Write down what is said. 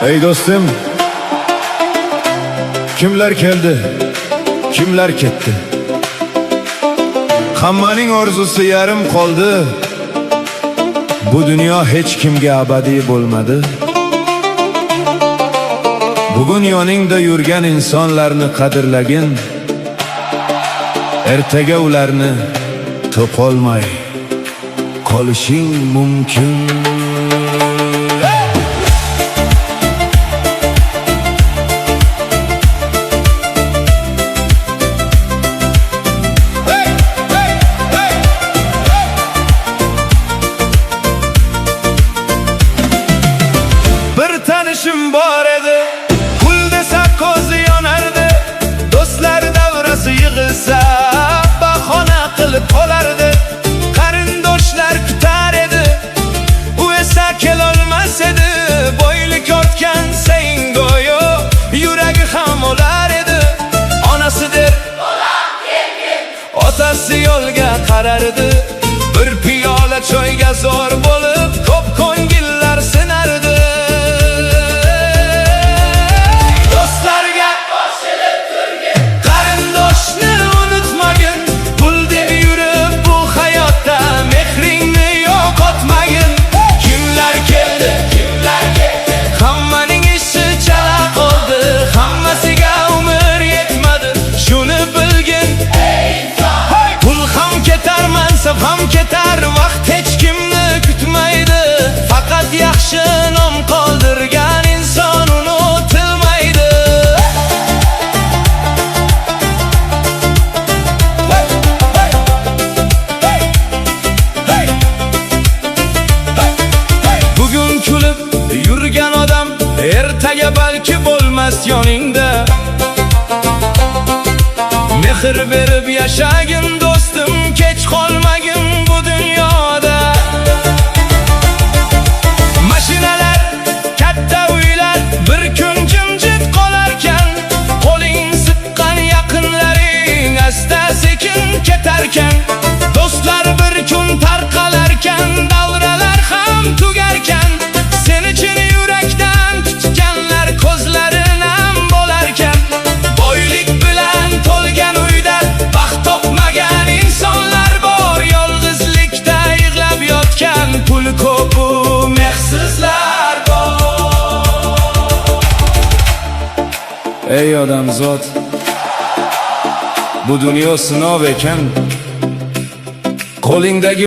Ey do'stim, kimlar keldi, kimlar ketdi. Hammaning orzusi yarim qoldi. Bu dunyo hech kimga abadiy bo'lmadi. Bugun yoningda yurgan insonlarni qadrlagin. Ertaga ularni topolmay qolishing mumkin. Tanışım bor edi, pul desa ko'zi yonardi. Do'stlar davrasi yig'ilsa bahona qilib qolardi. Qarindoshlar kutar edi, u esa kelolmas edi. Boylik ortgan sayin go'yo yuragi ham olar edi. Onasi der, "Bolam kelgin", otasi yo'lga qarardi. Bir piyola choyga zo'r bo'lib ko'p ko'ngillar sinardi. Ham ketar, vaqt hech kimni kutmaydi. Faqat yaxshi nom qoldirgan inson unutilmaydi. Bugun kulib yurgan odam ertaga balki bo'lmas yoningda. Mehr berib yashagin do'stim, kech qolmagin bu dunyoda. Mashinalar, katta uylar bir kun jimjit qolarkan, qo'ling siqqan yaqinlaring asta sekin ketarkan, do'stlar bir kun tarqalarkan, davralar ham tugarkan, sen uchun yurakdan tutganlar ko'zlarin ham bo'larkan. Boylik bilan to'lgan uyda baxt topmagan insonlar bor, yolg'izlikda yig'lab yotgan pul ko'pu mehsizlar bor. Ey odamzod, bu dunyo sinov ekan. Qo'lingdagi